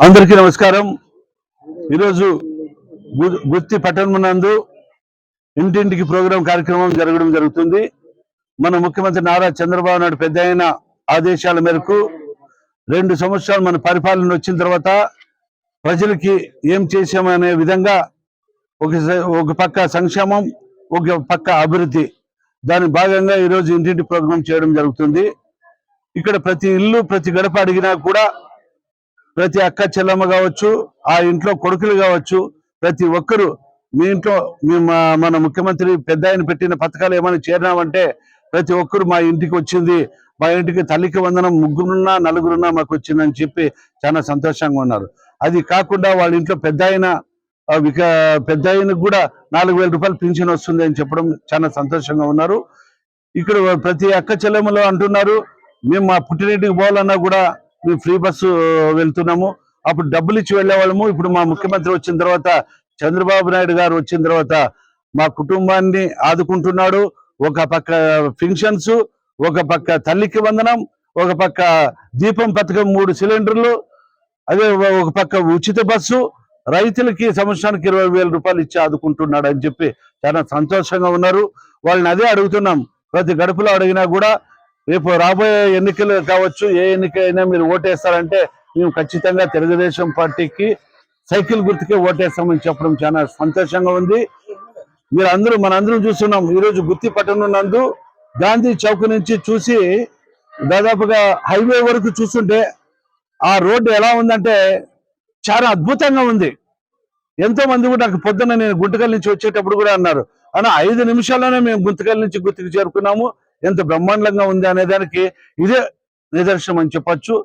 అందరికీ నమస్కారం। ఈరోజు గుత్తి పట్టణమునందు ఇంటింటికి ప్రోగ్రాం కార్యక్రమం జరగడం జరుగుతుంది। మన ముఖ్యమంత్రి నారా చంద్రబాబు నాయుడు పెద్దయిన ఆదేశాల మేరకు 2 సంవత్సరాలు మన పరిపాలన వచ్చిన తర్వాత ప్రజలకి ఏం చేశామనే విధంగా ఒక పక్క సంక్షేమం, ఒక పక్క అభివృద్ధి, దాని భాగంగా ఈరోజు ఇంటింటి ప్రోగ్రాం చేయడం జరుగుతుంది। ఇక్కడ ప్రతి ఇల్లు, ప్రతి గడప అడిగినా కూడా ప్రతి అక్క చెల్లమ్మ కావచ్చు, ఆ ఇంట్లో కొడుకులు కావచ్చు, ప్రతి ఒక్కరు మీ ఇంట్లో మన ముఖ్యమంత్రి పెద్దాయన పెట్టిన పథకాలు ఏమైనా చేరినామంటే ప్రతి ఒక్కరు మా ఇంటికి వచ్చింది, మా ఇంటికి తల్లికి వందనం ముగ్గురున్నా నలుగురున్నా మాకు వచ్చిందని చెప్పి చాలా సంతోషంగా ఉన్నారు। అది కాకుండా వాళ్ళ ఇంట్లో పెద్దాయనకు కూడా 4000 రూపాయలు పింఛన్ వస్తుంది అని చెప్పడం చాలా సంతోషంగా ఉన్నారు। ఇక్కడ ప్రతి అక్క చెల్లెమ్మలో అంటున్నారు, మేము మా పుట్టినింటికి పోవాలన్నా కూడా మేము ఫ్రీ బస్సు వెళ్తున్నాము, అప్పుడు డబ్బులు ఇచ్చి వెళ్ళేవాళ్ళము, ఇప్పుడు మా ముఖ్యమంత్రి వచ్చిన తర్వాత చంద్రబాబు నాయుడు గారు వచ్చిన తర్వాత మా కుటుంబాన్ని ఆదుకుంటున్నాడు। ఒక పక్క పెన్షన్స్, ఒక పక్క తల్లికి వందనం, ఒక పక్క దీపం పథకం 3 సిలిండర్లు, అదే ఒక పక్క ఉచిత బస్సు, రైతులకి సంవత్సరానికి 20,000 రూపాయలు ఇచ్చి ఆదుకుంటున్నాడు అని చెప్పి చాలా సంతోషంగా ఉన్నారు। వాళ్ళని అదే అడుగుతున్నాం, ప్రతి గడుపులో అడిగినా కూడా రేపు రాబోయే ఎన్నికలు కావచ్చు, ఏ ఎన్నిక అయినా మీరు ఓటేస్తారంటే మేము ఖచ్చితంగా తెలుగుదేశం పార్టీకి సైకిల్ గుర్తుకే ఓటేస్తామని చెప్పడం చాలా సంతోషంగా ఉంది। మీరు అందరూ మనందరం చూస్తున్నాం, ఈరోజు గుత్తి పట్టణం నందు గాంధీ చౌక్ నుంచి చూసి దాదాపుగా హైవే వరకు చూస్తుంటే ఆ రోడ్డు ఎలా ఉందంటే చాలా అద్భుతంగా ఉంది। ఎంతో మంది కూడా నాకు పొద్దున్న నేను గుంటకల్ నుంచి వచ్చేటప్పుడు కూడా అన్నారు, అన్న 5 నిమిషాల్లోనే మేము గుంతకల్ నుంచి గుత్తికి చేరుకున్నాము, ఎంత బ్రహ్మాండంగా ఉంది అనే దానికి ఇదే నిదర్శనం అని చెప్పచ్చు।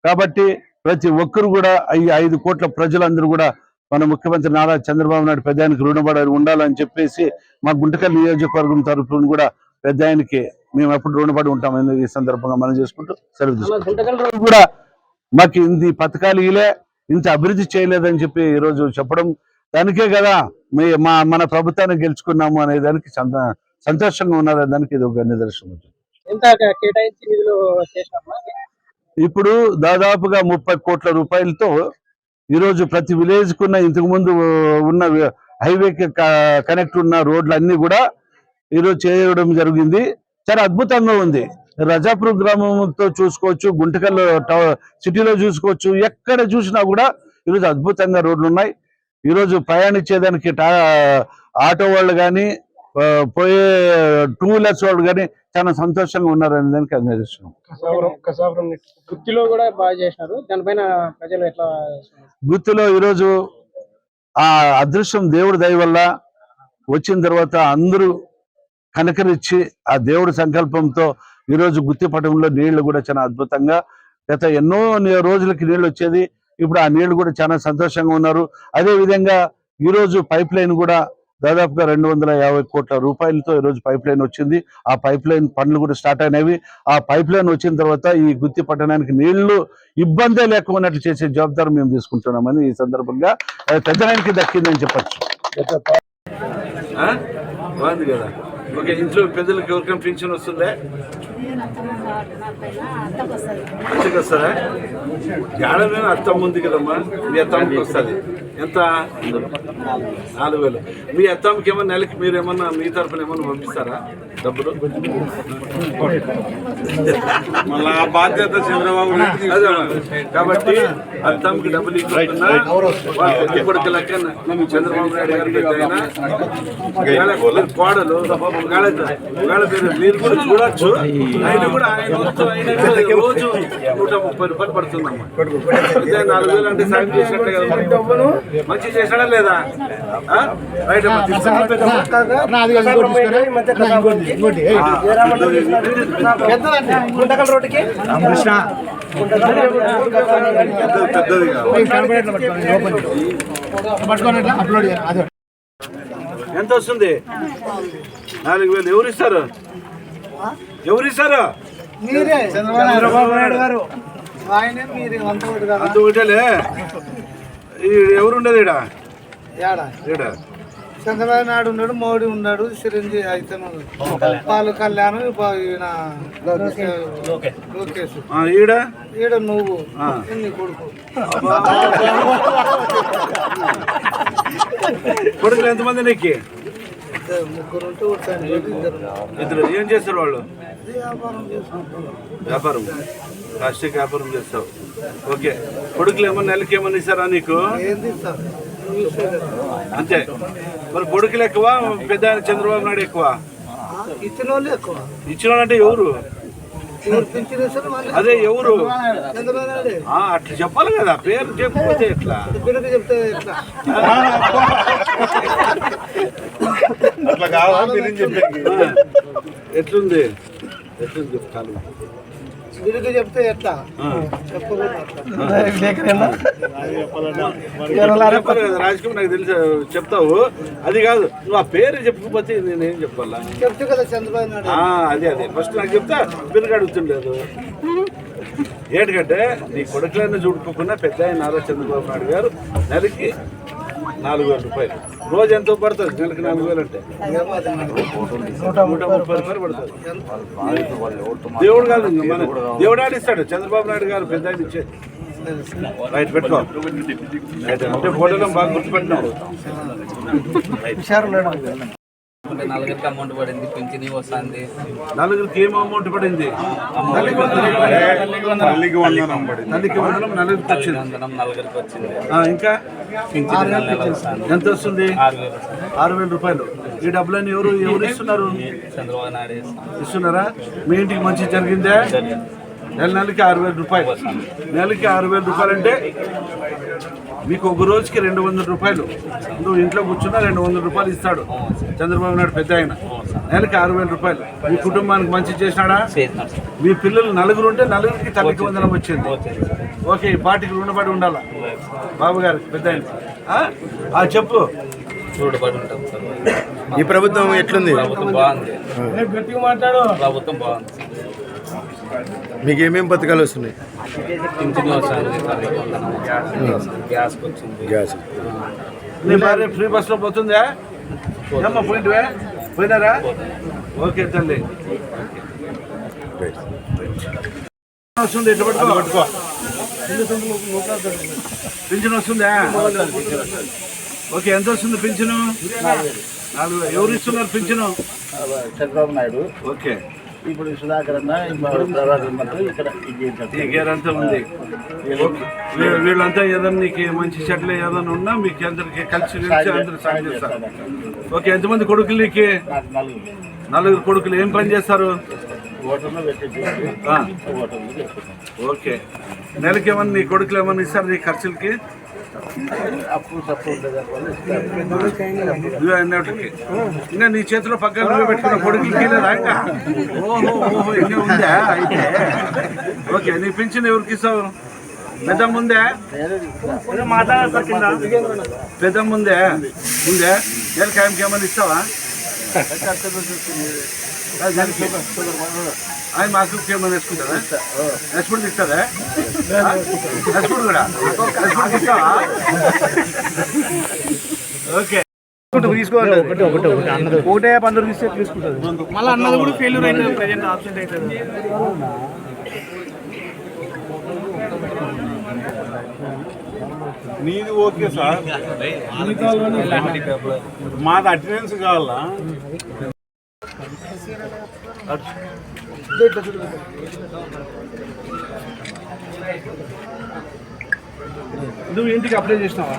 కాబట్టి ప్రతి ఒక్కరు కూడా ఈ 5 కోట్ల ప్రజలందరూ కూడా మన ముఖ్యమంత్రి నారా చంద్రబాబు నాయుడు పెద్దాయనకి రుణపడి ఉండాలని చెప్పేసి మా గుంటకల్ నియోజకవర్గం తరఫున కూడా పెద్దాయనకి మేము ఎప్పుడు రుణపడి ఉంటామని ఈ సందర్భంగా మనం చేసుకుంటూ సెలవు కూడా మాకు ఇంత పథకాలు ఇలే, ఇంత అభివృద్ధి చేయలేదని చెప్పి ఈరోజు చెప్పడం, దానికే కదా మన ప్రభుత్వాన్ని గెలుచుకున్నాము అనే దానికి సంతోషంగా ఉన్నారు, దానికి ఇది ఒక నిదర్శనం। ఇప్పుడు దాదాపుగా 30 కోట్ల రూపాయలతో ఈరోజు ప్రతి విలేజ్ కున్న ఇంతకు ముందు ఉన్న హైవేకి కనెక్ట్ ఉన్న రోడ్లన్నీ కూడా ఈరోజు చేయడం జరిగింది। చాలా అద్భుతంగా ఉంది। రజాపూర్ గ్రామంతో చూసుకోవచ్చు, గుంటకల్ సిటీలో చూసుకోవచ్చు, ఎక్కడ చూసినా కూడా ఈరోజు అద్భుతంగా రోడ్లు ఉన్నాయి। ఈరోజు ప్రయాణించేదానికి ఆటో వాళ్ళు కానీ, పోయే 2 వీలర్స్ వాళ్ళు కానీ చాలా సంతోషంగా ఉన్నారు అనే దానికి అందిస్తున్నాం। గుత్తిలో కూడా బాగా చేశారు, దానిపైన ప్రజలు ఎట్లా? గుత్తిలో ఈరోజు ఆ అదృష్టం దేవుడి దయ వల్ల వచ్చిన తర్వాత అందరూ కనకరిచ్చి ఆ దేవుడి సంకల్పంతో ఈరోజు గుత్తి పట్టణంలో నీళ్లు కూడా చాలా అద్భుతంగా, గత ఎన్నో రోజులకి నీళ్లు వచ్చేది, ఇప్పుడు ఆ నీళ్లు కూడా చాలా సంతోషంగా ఉన్నారు। అదే విధంగా ఈరోజు పైప్ లైన్ కూడా దాదాపుగా 250 కోట్ల రూపాయలతో ఈరోజు పైప్ లైన్ వచ్చింది। ఆ పైప్ లైన్ పనులు కూడా స్టార్ట్ అయినవి। ఆ పైప్ లైన్ వచ్చిన తర్వాత ఈ గుత్తి పట్టణానికి నీళ్లు ఇబ్బందే లేకున్నట్లు చేసే జవాబాదారు మేము తీసుకుంటున్నామని ఈ సందర్భంగా పెద్దనాయనకి దక్కిందని చెప్పచ్చు। బాగుంది కదా, ఓకే। ఇంట్లో పెద్దలకి ఎవరికైనా పెన్షన్ వస్తుందా? అత్తకి వస్తుందా? ఏడమే అత్తమ్మ ఉంది కదమ్మా, మీ అత్తమ్మకి వస్తుంది ఎంత? 4,000। మీ అత్తమ్మకి ఏమన్నా నెలకి మీరు ఏమన్నా మీ తరఫున ఏమన్నా పంపిస్తారా డబ్బులు? మళ్ళా బాధ్యత చంద్రబాబు కాబట్టి అత్తమ్మకి డబ్బులు ఇస్తున్నా ఇప్పుడు లెక్క చంద్రబాబు నాయుడు గారి కోడలు మీరు కూడా చూడొచ్చు, ఆయన కూడా రోజు 130 రూపాయలు పడుతుందమ్మా। 4,000 అంటే సాయం చేసినట్టే కదా, మంచి చేసాడా లేదా? రైట్ గుంటకల్ రోడ్డుకి ఎంత వస్తుంది? 4,000 ఎవరిస్తారు? ఎవరిస్తారు? చంద్రబాబు నాయుడు గారు అంత ఒకటేలే। ఎవరుండేది ఈడ? చంద్రబాబు నాయుడు ఉన్నాడు, మోడీ ఉన్నాడు, చిరంజీవి అయితే పాలు కళ్యాణం, ఈయన లోకేష్, ఈడ ఈడ నువ్వు నీ కొడుకు. కొడుకులు ఎంతమంది నీకు? ముగ్గురు ఉంటే వచ్చాను, ఇద్దరు. ఏం చేస్తారు వాళ్ళు? వ్యాపారం చేసుకుంటున్నాం. వ్యాపారం, ప్లాస్టిక్ వ్యాపారం చేస్తావు. ఓకే. కొడుకులు ఏమన్నా నెలకి ఏమన్నా ఇస్తారా నీకు? ఏంది సార్ అంతే. మరి కొడుకులు ఎక్కువ, పెద్ద ఆయన చంద్రబాబు నాయుడు ఎక్కువ? ఇచ్చిన వాళ్ళు ఎక్కువ. ఇచ్చిన వాళ్ళు అంటే ఎవరు? పింఛన్ ఇస్తారు మళ్ళీ. అదే ఎవరు? చంద్రబాబు నాయుడు. అట్లా చెప్పాలి కదా, పేరు చెప్పకపోతే ఎట్లా? పిల్లకి చెప్తే ఎట్లా? ఎట్లుంది ఎట్లుంది చెప్తాను. వీరికి చెప్తే ఎట్లా? చెప్పకూడదు. చెప్పాలి కదా రాజకీయం, నాకు తెలుసు చెప్తావు. అది కాదు, నువ్వు ఆ పేరు చెప్పకపోతే నేనేం చెప్పాలా? చెప్తే కదా చంద్రబాబు నాయుడు. అదే ఫస్ట్ నాకు చెప్తా, పెరుగు అడుగుతుండలేదు. ఏంటంటే నీ కొడుకులైనా చూడుకోకుండా పెద్ద ఆయన నారా చంద్రబాబు నాయుడు గారు నెలకి 4,000 రూపాయలు. రోజు ఎంతో పడుతుంది? నెలకి 4,000 అంటే 130 రూపాయలు పడుతుంది. దేవుడు కాదు, మన దేవుడు ఆడిస్తాడు. చంద్రబాబు నాయుడు గారు పెద్ద ఆయన ఇచ్చే. రైట్, పెట్టుకో. అంటే ఫోటోలో బాగా గుర్తుపెట్టినావు. నలుగురికి అమౌంట్ పడింది, పింఛన్ వస్తుంది. నలుగురికి ఏం అమౌంట్ పడింది? తల్లికి వందనం నలుగురికి వచ్చింది. నలుగురికి వచ్చింది. ఇంకా పింఛన్ ఎంత వస్తుంది? 6,000 రూపాయలు. ఈ డబ్బులన్నీ ఎవరు ఇస్తున్నారు? చంద్రబాబు నాయుడు ఇస్తున్నారా? మీ ఇంటికి మంచి జరిగిందే? నెలకి 6,000 రూపాయలు. నెలకి 6,000 రూపాయలు అంటే మీకు ఒక రోజుకి 200 రూపాయలు. నువ్వు ఇంట్లో కూర్చున్నా 200 రూపాయలు ఇస్తాడు చంద్రబాబు నాయుడు పెద్ద ఆయన. నెలకి 6,000 రూపాయలు. మీ కుటుంబానికి మంచి చేసినాడా? మీ పిల్లలు 4 ఉంటే 4కి తల్లికి వందనం వచ్చింది. ఓకే, ఈ పార్టీకి రుణపడి ఉండాలా బాబు గారు పెద్ద ఆయన? చెప్పు. రుణపడి ఉంటాం సార్. ఈ ప్రభుత్వం ఎట్లుంది? ప్రభుత్వం బాగుంది. ప్రభుత్వం బాగుంది. మీకు ఏమేమి పథకాలు వస్తున్నాయి? పింఛన్ వస్తుంది, గ్యాస్కి వచ్చింది. గ్యాస్. నీ భార్య ఫ్రీ బస్లో పోతుందా? ఏమ్మా పోయింటివే? పోయినారా? ఓకే తల్లి. వస్తుంది, ఎట్లా పట్టుకో. పింఛన్ వస్తుందా? ఓకే, ఎంత వస్తుంది పింఛను? 4,000. ఎవరు ఇస్తున్నారు పింఛను? చంద్రబాబు నాయుడు. ఓకే. ఇప్పుడు సుధాకర్ అన్న ఈ గేర్ అంతా ఉంది. వీళ్ళంతా ఏదన్నా నీకు మంచి చెట్లు ఏదైనా ఉన్నా మీకు అందరికి కలిసి అందరూ సాయం చేస్తారు. ఓకే, ఎంతమంది కొడుకులు నీకు? 4 కొడుకులు. ఏం పని చేస్తారు? ఓకే. నెలకి ఏమన్నా నీ కొడుకులు ఏమన్నా ఇస్తారు నీ ఖర్చులకి? ఇంకా నీ చేతిలో పక్కన నువ్వే పెట్టుకున్న కొడుకులకి లేదా? ఇంకా ఇంకా ఉందా అయితే? ఓకే, నీ పింఛన్ ఎవరికి ఇస్తావు? పెద్ద ముందే పెద్ద ముందే ముందే నెలకి ఆయనకి ఏమన్నా ఇస్తావా? ఆయన మాకు ఏమైనా వేసుకుంటారా? రెస్పాండ్ ఇస్తారా? రెస్పాండ్ కూడా ఇస్తావా? ఓకే, తీసుకోవాలి. ఒకటే 15 తీస్తే తీసుకుంటుంది. మళ్ళీ అన్నది కూడా ఫెయిల్యూర్ అయితే ప్రజెంట్ ఆబ్సెంట్ అవుతుంది. నీది ఓకే సార్, మాది అటెండెన్స్ కావాలా? నువ్వు ఇంటికి అప్లై చేసినావా?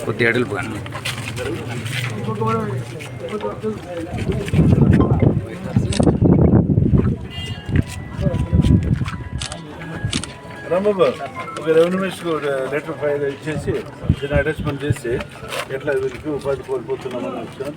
కొద్దిగా అడుగులు పోయాను. రాంబాబు ఒక రెవెన్యూ మినిస్టర్ లెటర్ ఫైల్ ఇచ్చేసి దీన్ని అటాచ్మెంట్ చేసి ఎట్లా వీరికి ఉపాధి కోల్పోతున్నామని వచ్చిన